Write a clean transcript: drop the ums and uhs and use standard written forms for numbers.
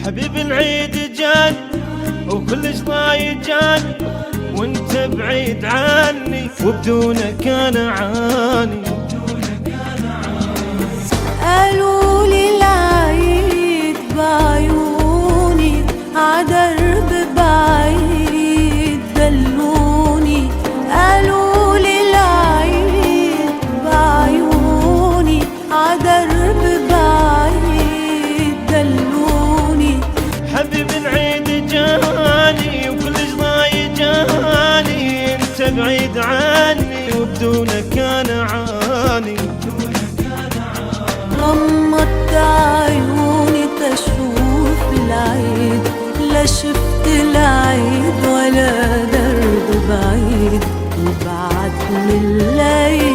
حبيب العيد جاني وكلش ضايق جاني، وانت بعيد عني وبدونك انا عاني. قالوا لي العيد بعيوني عدرب بعيد دلوني، قالوا لي العيد بعيوني عدرب بعيد دلوني. حبيب العيد جاني وكلش ضايق جاني، انت بعيد عني وبدونك انا عاني. غمضت عيوني تشوف العيد، لا شفت العيد ولا درب بعيد، وبعد من الليل